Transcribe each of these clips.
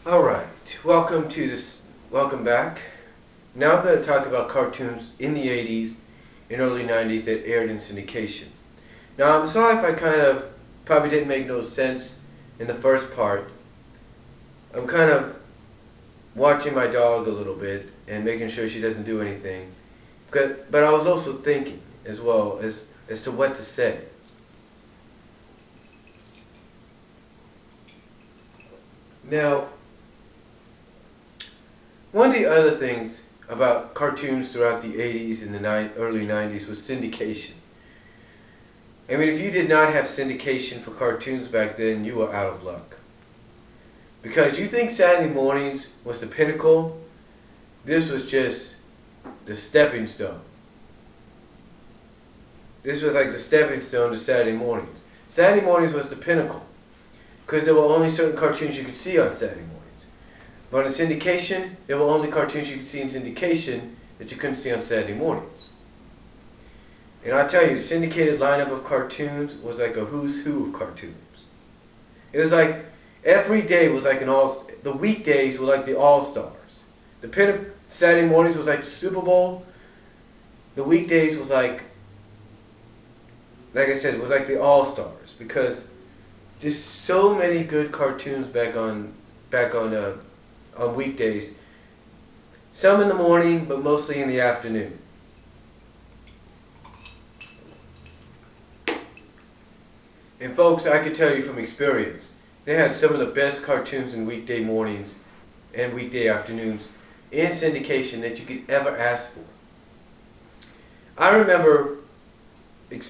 Alright, welcome back. Now I'm going to talk about cartoons in the 80s and early 90s that aired in syndication. Now I'm sorry if I probably didn't make no sense in the first part. I'm kind of watching my dog a little bit and making sure she doesn't do anything. But I was also thinking as well as to what to say. Now, one of the other things about cartoons throughout the 80s and the early 90s was syndication. I mean, if you did not have syndication for cartoons back then, you were out of luck. Because you think Saturday mornings was the pinnacle, this was just the stepping stone. This was like the stepping stone to Saturday mornings. Saturday mornings was the pinnacle, because there were only certain cartoons you could see on Saturday mornings. But in syndication, there were only cartoons you could see in syndication that you couldn't see on Saturday mornings. And I tell you, the syndicated lineup of cartoons was like a who's who of cartoons. It was like every day was like the weekdays were like the All-Stars. The Saturday mornings was like the Super Bowl. The weekdays was like I said, it was like the All-Stars, because there's so many good cartoons back on weekdays. Some in the morning, but mostly in the afternoon. And folks, I can tell you from experience, they had some of the best cartoons in weekday mornings and weekday afternoons in syndication that you could ever ask for. I remember,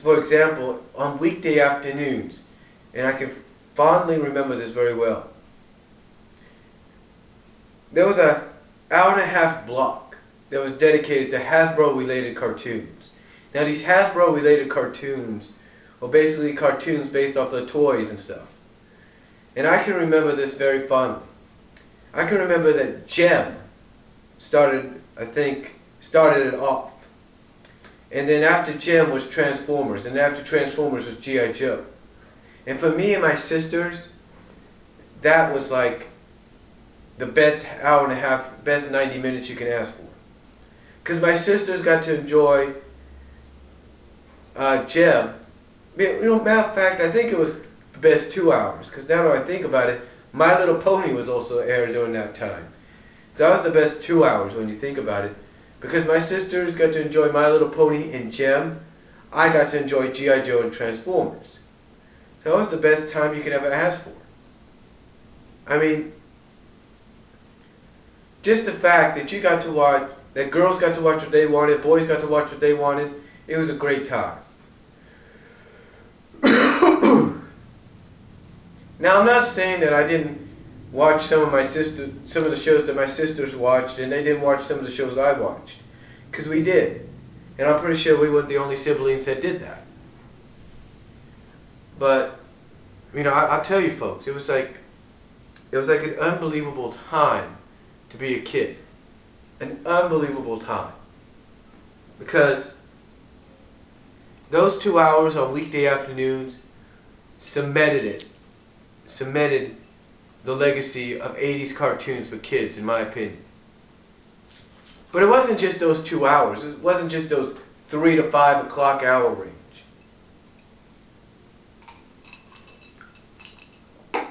for example, on weekday afternoons, and I can fondly remember this very well, there was an hour-and-a-half block that was dedicated to Hasbro-related cartoons. Now, these Hasbro-related cartoons were basically cartoons based off the toys and stuff. And I can remember this very fondly. I can remember that Gem started it off. And then after Gem was Transformers, and after Transformers was G.I. Joe. And for me and my sisters, that was like the best hour and a half, best 90 minutes you can ask for. Because my sisters got to enjoy Gem. Matter of fact, I think it was the best 2 hours. Because now that I think about it, My Little Pony was also aired during that time. So that was the best 2 hours when you think about it. Because my sisters got to enjoy My Little Pony and Gem, I got to enjoy G.I. Joe and Transformers. So that was the best time you could ever ask for. I mean, just the fact that you got to watch, that girls got to watch what they wanted, boys got to watch what they wanted, it was a great time. Now, I'm not saying that I didn't watch some of the shows that my sisters watched, and they didn't watch some of the shows I watched, because we did, and I'm pretty sure we weren't the only siblings that did that. But I'll tell you, folks, it was like an unbelievable time to be a kid, an unbelievable time, because those 2 hours on weekday afternoons cemented the legacy of 80s cartoons for kids, in my opinion. But it wasn't just those 2 hours. It wasn't just those 3 to 5 o'clock hour range.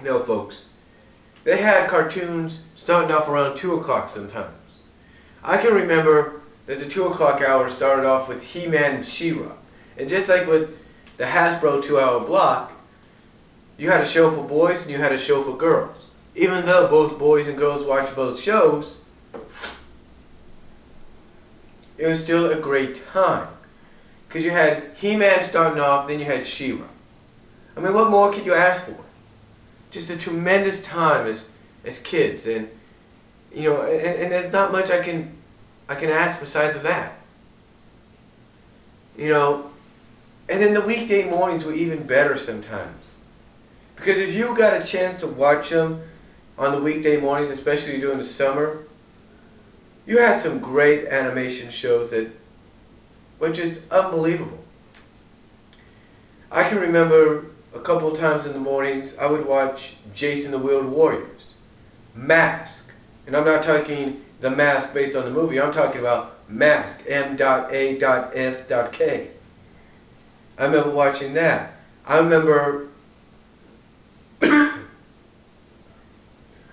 No, folks. They had cartoons starting off around 2 o'clock sometimes. I can remember that the 2 o'clock hour started off with He-Man and She-Ra. And just like with the Hasbro 2 hour block, you had a show for boys and you had a show for girls. Even though both boys and girls watched both shows, it was still a great time. Because you had He-Man starting off, then you had She-Ra. I mean, what more could you ask for? Just a tremendous time as kids, and and there's not much I can ask besides of that. And then the weekday mornings were even better sometimes. Because if you got a chance to watch them on the weekday mornings, especially during the summer, you had some great animation shows that were just unbelievable. I can remember a couple of times in the mornings I would watch Jason the Wheeled Warriors. Mask. And I'm not talking the mask based on the movie. I'm talking about Mask, M.A.S.K. I remember watching that. I remember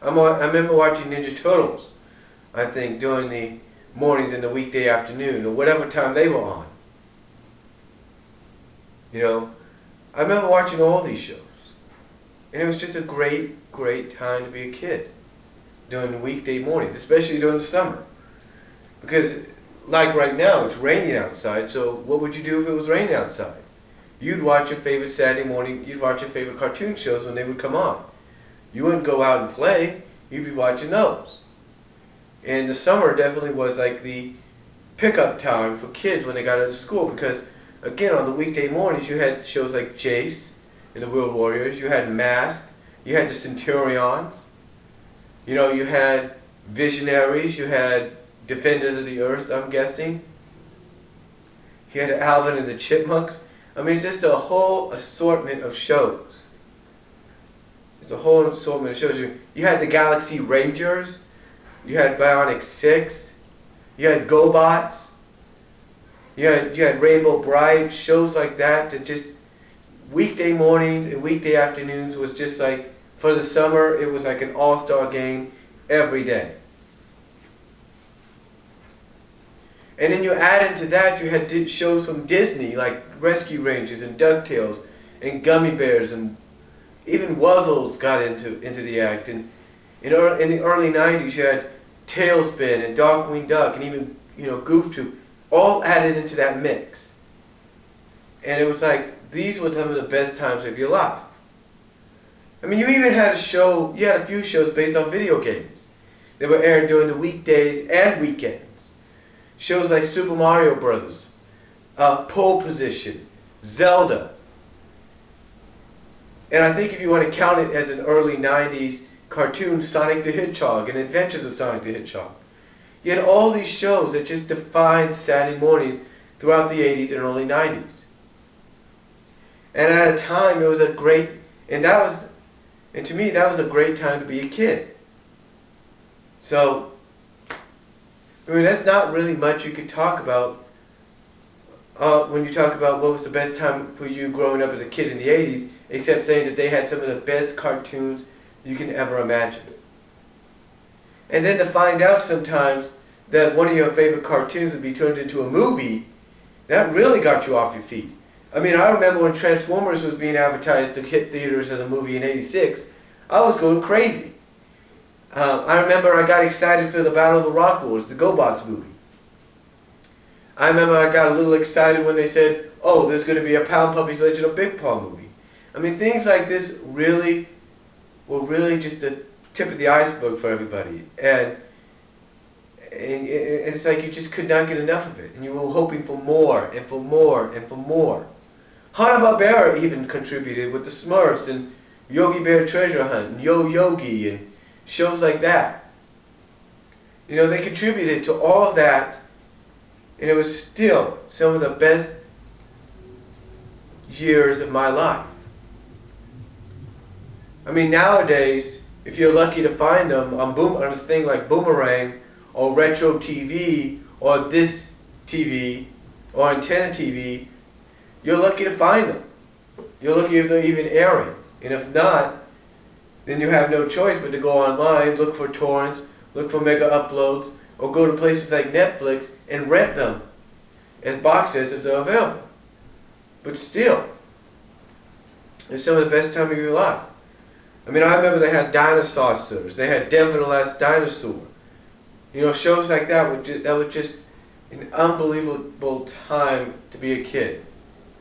I remember watching Ninja Turtles, I think, during the mornings and the weekday afternoon, or whatever time they were on. You know, I remember watching all these shows. And it was just a great, great time to be a kid during the weekday mornings, especially during the summer. Because, like right now, it's raining outside, so what would you do if it was raining outside? You'd watch your favorite Saturday morning, you'd watch your favorite cartoon shows when they would come on. You wouldn't go out and play, you'd be watching those. And the summer definitely was like the pickup time for kids when they got out of school, because, again, on the weekday mornings you had shows like Jace and the World Warriors, you had Mask, you had the Centurions, you know, you had Visionaries, you had Defenders of the Earth, I'm guessing. You had Alvin and the Chipmunks. I mean, it's just a whole assortment of shows. It's a whole assortment of shows. You had the Galaxy Rangers, you had Bionic 6, you had GoBots, you had Rainbow Bright, shows like that just weekday mornings and weekday afternoons was just like, for the summer, it was like an all-star game every day. And then you add into that, you had shows from Disney, like Rescue Rangers and DuckTales and Gummy Bears, and even Wuzzles got into the act. And in the early 90s, you had Tailspin and Darkwing Duck and even, you know, Goof Troop, all added into that mix. And it was like, these were some of the best times of your life. I mean, you even had a few shows based on video games that were aired during the weekdays and weekends. Shows like Super Mario Brothers, Pole Position, Zelda. And I think if you want to count it as an early 90s cartoon, Sonic the Hedgehog and Adventures of Sonic the Hedgehog. You had all these shows that just defined Saturday mornings throughout the 80s and early 90s. And at a time, it was a great, and to me, that was a great time to be a kid. So, I mean, that's not really much you could talk about when you talk about what was the best time for you growing up as a kid in the 80s, except saying that they had some of the best cartoons you can ever imagine. And then to find out sometimes that one of your favorite cartoons would be turned into a movie, that really got you off your feet. I mean, I remember when Transformers was being advertised to hit theaters as a movie in '86, I was going crazy. I remember I got excited for the Battle of the Rock Wars, the GoBots movie. I remember I got a little excited when they said, oh, there's going to be a Pound Puppy's Legend of Big Paw movie. I mean, things like this were really just the tip of the iceberg for everybody. And it's like you just could not get enough of it. And you were hoping for more and for more and for more. Hanna-Barbera even contributed with the Smurfs and Yogi Bear Treasure Hunt and Yo Yogi and shows like that. You know, they contributed to all of that, and it was still some of the best years of my life. I mean, nowadays, if you're lucky to find them on a thing like Boomerang or Retro TV or This TV or Antenna TV, you're lucky to find them. You're lucky if they're even airing. And if not, then you have no choice but to go online, look for torrents, look for mega uploads, or go to places like Netflix and rent them as box sets if they're available. But still, it's some of the best time of your life. I mean, I remember they had Dinosaurs, they had Denver the Last Dinosaur. You know, shows like that were just an unbelievable time to be a kid.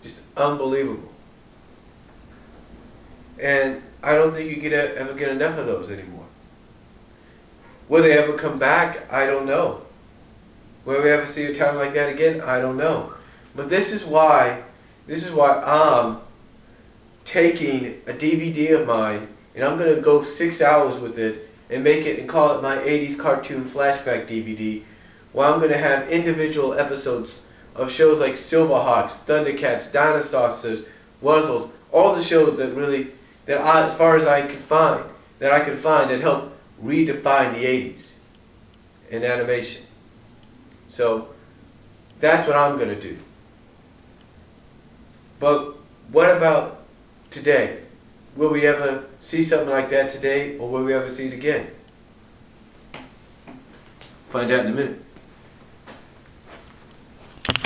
Just unbelievable. And I don't think you could ever get enough of those anymore. Will they ever come back? I don't know. Will we ever see a time like that again? I don't know. But this is why I'm taking a DVD of mine and I'm going to go 6 hours with it and make it and call it my 80s cartoon flashback DVD, where I'm going to have individual episodes of shows like Silverhawks, Thundercats, Dinosaurs, Wuzzles, all the shows that as far as I could find, that help redefine the 80s in animation. So that's what I'm going to do. But what about today? Will we ever see something like that today, or will we ever see it again? Find out in a minute.